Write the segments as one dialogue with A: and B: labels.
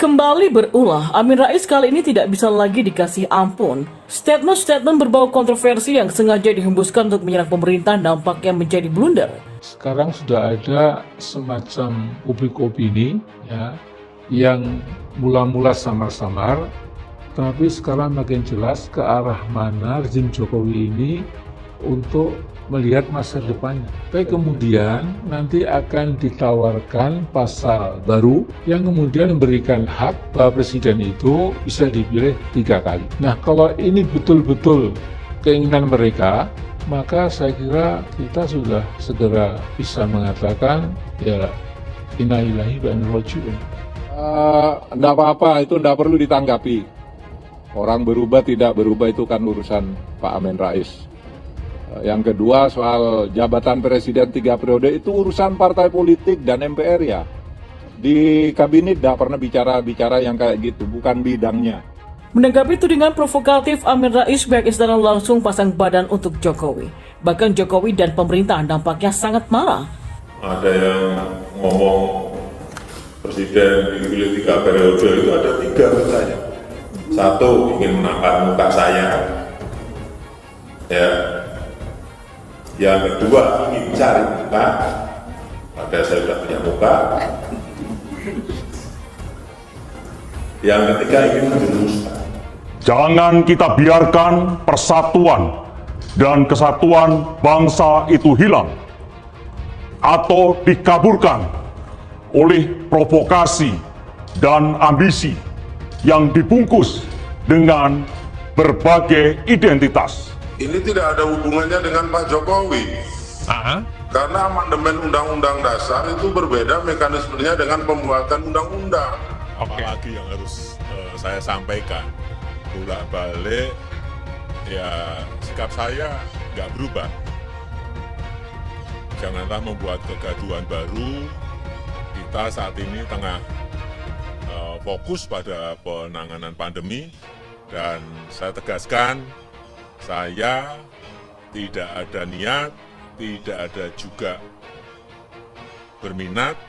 A: Kembali berulah, Amin Rais kali ini tidak bisa lagi dikasih ampun. Statement-statement berbau kontroversi yang sengaja dihembuskan untuk menyerang pemerintah nampaknya menjadi blunder.
B: Sekarang sudah ada semacam publik opini ya, yang mula-mula samar-samar, tapi sekarang makin jelas ke arah mana rezim Jokowi ini untuk melihat masa depannya. Tapi kemudian nanti akan ditawarkan pasal baru yang kemudian memberikan hak bahwa presiden itu bisa dipilih 3 kali. Nah, kalau ini betul-betul keinginan mereka, maka saya kira kita sudah segera bisa mengatakan ya inna lillahi wa inna ilaihi raji'un.
C: Enggak apa-apa, itu enggak perlu ditanggapi. Orang berubah tidak berubah itu kan urusan Pak Amin Rais. Yang kedua soal jabatan presiden 3 periode itu urusan partai politik dan MPR ya. Di kabinet tidak pernah bicara yang kayak gitu, bukan bidangnya.
A: Menanggapi tudingan provokatif Amin Rais, pihak istana langsung pasang badan untuk Jokowi. Bahkan Jokowi dan pemerintah nampaknya sangat marah.
D: Ada yang ngomong presiden dipilih 3 periode itu ada 3 katanya. 1 ingin menampar muka saya, ya. Yang kedua ingin cari muka, padahal saya sudah punya muka. Yang ketiga ingin menjerumuskan.
E: Jangan kita biarkan persatuan dan kesatuan bangsa itu hilang atau dikaburkan oleh provokasi dan ambisi yang dibungkus dengan berbagai identitas.
F: Ini tidak ada hubungannya dengan Pak Jokowi. Karena amandemen Undang-Undang Dasar itu berbeda mekanismenya dengan pembuatan undang-undang.
D: Apalagi yang harus saya sampaikan, bolak-balik ya sikap saya nggak berubah. Janganlah membuat kegaduhan baru. Kita saat ini tengah fokus pada penanganan pandemi, dan saya tegaskan, saya tidak ada niat, tidak ada juga berminat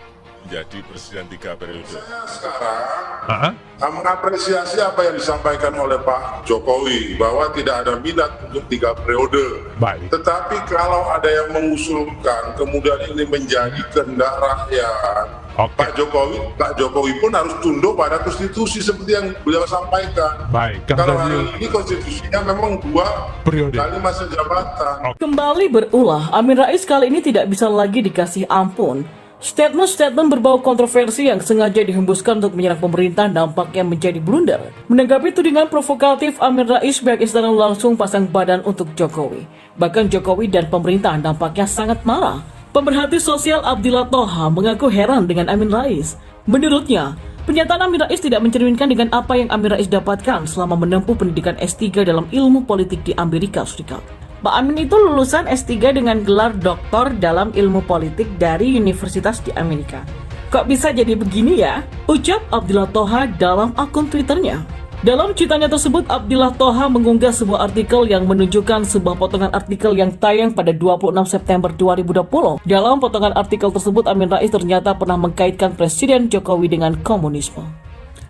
D: menjadi presiden 3 periode.
F: Saya sekarang mengapresiasi apa yang disampaikan oleh Pak Jokowi bahwa tidak ada minat untuk 3 periode.
E: Baik.
F: Tetapi kalau ada yang mengusulkan kemudian ini menjadi kehendak rakyat, Pak Jokowi pun harus tunduk pada konstitusi seperti yang beliau sampaikan.
E: Baik.
F: Kalau hari ini konstitusinya memang 2
E: periode
F: kali masa jabatan.
A: Kembali berulah, Amin Rais kali ini tidak bisa lagi dikasih ampun. Statement-statement berbau kontroversi yang sengaja dihembuskan untuk menyerang pemerintah nampaknya menjadi blunder. Menanggapi tudingan provokatif Amin Rais, pihak istana langsung pasang badan untuk Jokowi. Bahkan Jokowi dan pemerintah nampaknya sangat marah. Pemerhati sosial Abdillah Thoha mengaku heran dengan Amin Rais. Menurutnya, pernyataan Amin Rais tidak mencerminkan dengan apa yang Amin Rais dapatkan selama menempuh pendidikan S3 dalam ilmu politik di Amerika Serikat. Pak Amin itu lulusan S3 dengan gelar doktor dalam ilmu politik dari universitas di Amerika. Kok bisa jadi begini ya? Ucap Abdillah Thoha dalam akun Twitternya. Dalam cuitannya tersebut, Abdillah Thoha mengunggah sebuah artikel yang menunjukkan sebuah potongan artikel yang tayang pada 26 September 2020. Dalam potongan artikel tersebut, Amin Rais ternyata pernah mengkaitkan Presiden Jokowi dengan komunisme.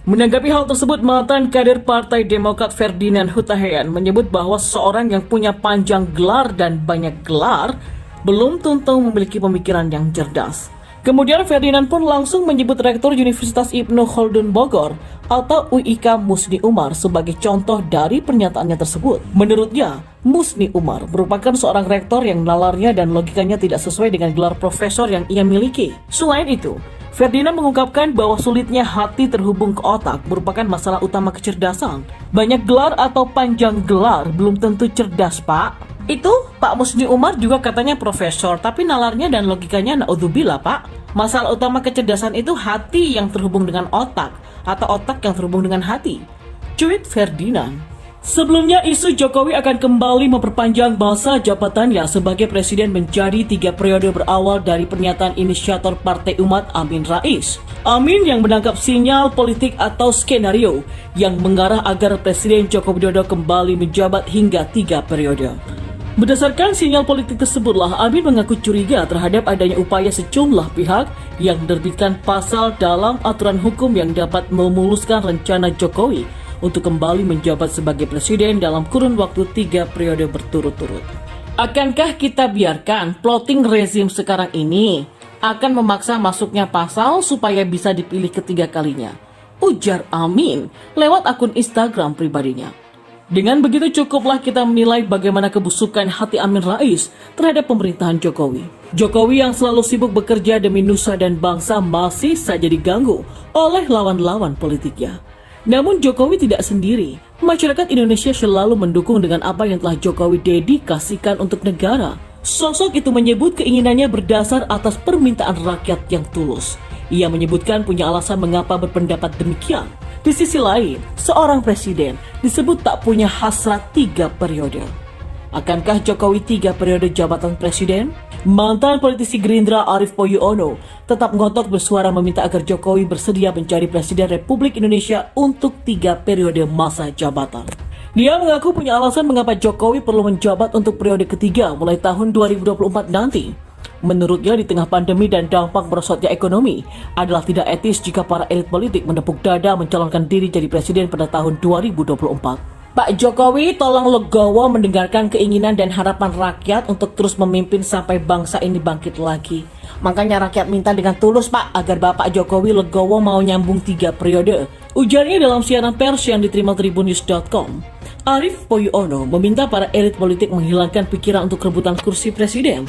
A: Menanggapi hal tersebut, mantan kader Partai Demokrat Ferdinand Hutahian menyebut bahwa seseorang yang punya panjang gelar dan banyak gelar belum tentu memiliki pemikiran yang cerdas. Kemudian Ferdinand pun langsung menyebut Rektor Universitas Ibnu Khaldun Bogor atau UIK Musni Umar sebagai contoh dari pernyataannya tersebut. Menurutnya, Musni Umar merupakan seorang rektor yang nalarnya dan logikanya tidak sesuai dengan gelar profesor yang ia miliki. Selain itu, Ferdinand mengungkapkan bahwa sulitnya hati terhubung ke otak merupakan masalah utama kecerdasan. Banyak gelar atau panjang gelar belum tentu cerdas, Pak. Itu Pak Musni Umar juga katanya profesor, tapi nalarnya dan logikanya naudzubillah, Pak. Masalah utama kecerdasan itu hati yang terhubung dengan otak, atau otak yang terhubung dengan hati. Cuit Ferdinand. Sebelumnya, isu Jokowi akan kembali memperpanjang masa jabatannya sebagai presiden menjadi 3 periode berawal dari pernyataan inisiator Partai Umat Amin Rais. Amin yang menangkap sinyal politik atau skenario yang mengarah agar Presiden Joko Widodo kembali menjabat hingga 3 periode. Berdasarkan sinyal politik tersebutlah, Amin mengaku curiga terhadap adanya upaya sejumlah pihak yang menerbitkan pasal dalam aturan hukum yang dapat memuluskan rencana Jokowi untuk kembali menjabat sebagai presiden dalam kurun waktu 3 periode berturut-turut. Akankah kita biarkan plotting rezim sekarang ini akan memaksa masuknya pasal supaya bisa dipilih ketiga kalinya? Ujar Amin lewat akun Instagram pribadinya. Dengan begitu cukuplah kita menilai bagaimana kebusukan hati Amin Rais terhadap pemerintahan Jokowi. Jokowi yang selalu sibuk bekerja demi nusa dan bangsa masih saja diganggu oleh lawan-lawan politiknya. Namun Jokowi tidak sendiri. Masyarakat Indonesia selalu mendukung dengan apa yang telah Jokowi dedikasikan untuk negara. Sosok itu menyebut keinginannya berdasar atas permintaan rakyat yang tulus. Ia menyebutkan punya alasan mengapa berpendapat demikian. Di sisi lain, seorang presiden disebut tak punya hasrat 3 periode. Akankah Jokowi 3 periode jabatan presiden? Mantan politisi Gerindra Arief Poyuono tetap ngotot bersuara meminta agar Jokowi bersedia menjadi Presiden Republik Indonesia untuk 3 periode masa jabatan. Dia mengaku punya alasan mengapa Jokowi perlu menjabat untuk periode ketiga mulai tahun 2024 nanti. Menurutnya di tengah pandemi dan dampak merosotnya ekonomi adalah tidak etis jika para elit politik menepuk dada mencalonkan diri jadi presiden pada tahun 2024. Pak Jokowi tolong legowo mendengarkan keinginan dan harapan rakyat untuk terus memimpin sampai bangsa ini bangkit lagi. Makanya rakyat minta dengan tulus Pak agar Bapak Jokowi legowo mau nyambung 3 periode. Ujarnya dalam siaran pers yang diterima tribunnews.com. Arief Poyuono meminta para elit politik menghilangkan pikiran untuk rebutan kursi presiden.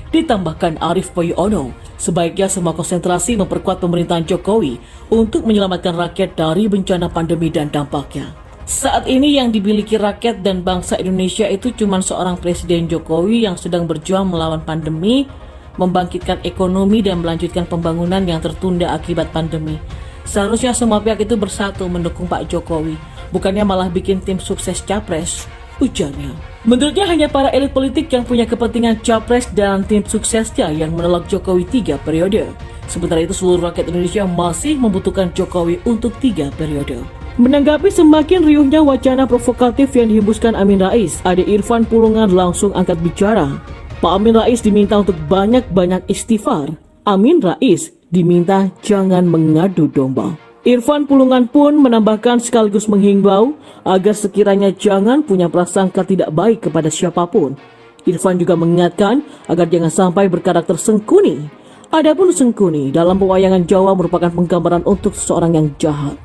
A: Ditambahkan Arief Poyuono, sebaiknya semua konsentrasi memperkuat pemerintahan Jokowi untuk menyelamatkan rakyat dari bencana pandemi dan dampaknya. Saat ini yang dimiliki rakyat dan bangsa Indonesia itu cuma seorang Presiden Jokowi yang sedang berjuang melawan pandemi, membangkitkan ekonomi dan melanjutkan pembangunan yang tertunda akibat pandemi. Seharusnya semua pihak itu bersatu mendukung Pak Jokowi, bukannya malah bikin tim sukses capres, ujarnya. Menurutnya hanya para elit politik yang punya kepentingan capres dan tim suksesnya yang menolak Jokowi 3 periode. Sementara itu seluruh rakyat Indonesia masih membutuhkan Jokowi untuk 3 periode. Menanggapi semakin riuhnya wacana provokatif yang dihembuskan Amin Rais, Ade Irfan Pulungan langsung angkat bicara. Pak Amin Rais diminta untuk banyak-banyak istighfar. Amin Rais diminta jangan mengadu domba. Irfan Pulungan pun menambahkan sekaligus menghimbau agar sekiranya jangan punya prasangka tidak baik kepada siapapun. Irfan juga mengingatkan agar jangan sampai berkarakter sengkuni. Adapun sengkuni dalam pewayangan Jawa merupakan penggambaran untuk seseorang yang jahat.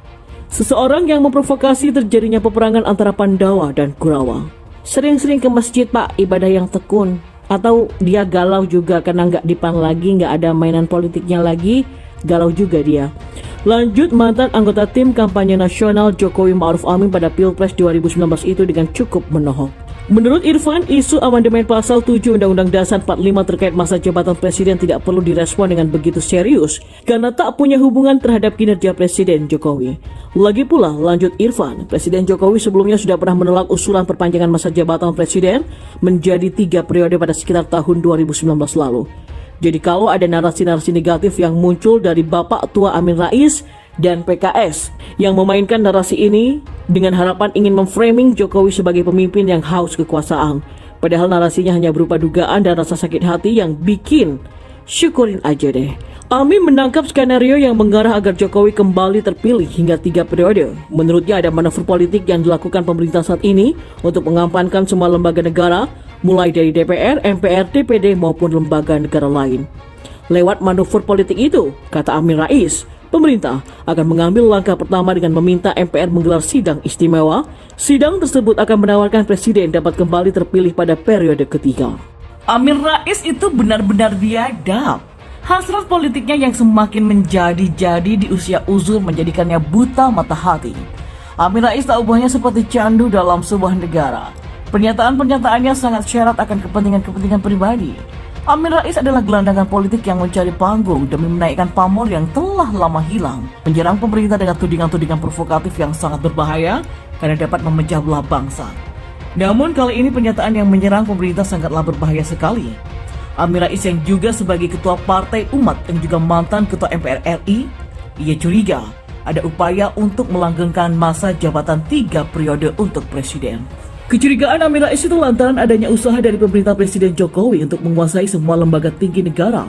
A: Seseorang yang memprovokasi terjadinya peperangan antara Pandawa dan Kurawa. Sering-sering ke masjid Pak, ibadah yang tekun. Atau dia galau juga karena nggak dipan lagi, nggak ada mainan politiknya lagi, galau juga dia. Lanjut, mantan anggota tim kampanye nasional Jokowi Ma'ruf Amin pada Pilpres 2019 itu dengan cukup menohok. Menurut Irfan, isu amandemen pasal 7 Undang-Undang Dasar 45 terkait masa jabatan presiden tidak perlu direspon dengan begitu serius karena tak punya hubungan terhadap kinerja Presiden Jokowi. Lagi pula, lanjut Irfan, Presiden Jokowi sebelumnya sudah pernah menolak usulan perpanjangan masa jabatan presiden menjadi 3 periode pada sekitar tahun 2019 lalu. Jadi kalau ada narasi-narasi negatif yang muncul dari Bapak Tua Amin Rais dan PKS yang memainkan narasi ini dengan harapan ingin memframing Jokowi sebagai pemimpin yang haus kekuasaan, padahal narasinya hanya berupa dugaan dan rasa sakit hati yang bikin syukurin aja deh. Amin menangkap skenario yang mengarah agar Jokowi kembali terpilih hingga 3 periode. Menurutnya ada manuver politik yang dilakukan pemerintah saat ini untuk mengampankan semua lembaga negara, mulai dari DPR, MPR, DPD maupun lembaga negara lain. Lewat manuver politik itu, kata Amin Rais, pemerintah akan mengambil langkah pertama dengan meminta MPR menggelar sidang istimewa. Sidang tersebut akan menawarkan presiden dapat kembali terpilih pada periode ketiga. Amin Rais itu benar-benar biadab. Hasrat politiknya yang semakin menjadi-jadi di usia uzur menjadikannya buta mata hati. Amin Rais tak ubahnya seperti candu dalam sebuah negara. Pernyataan-pernyataannya sangat syarat akan kepentingan-kepentingan pribadi. Amin Rais adalah gelandangan politik yang mencari panggung demi menaikkan pamor yang telah lama hilang, menyerang pemerintah dengan tudingan-tudingan provokatif yang sangat berbahaya karena dapat memecah belah bangsa. Namun kali ini pernyataan yang menyerang pemerintah sangatlah berbahaya sekali. Amin Rais yang juga sebagai ketua Partai Umat dan juga mantan ketua MPR RI, ia curiga ada upaya untuk melanggengkan masa jabatan 3 periode untuk presiden. Kecurigaan Amin Rais itu lantaran adanya usaha dari pemerintah Presiden Jokowi untuk menguasai semua lembaga tinggi negara.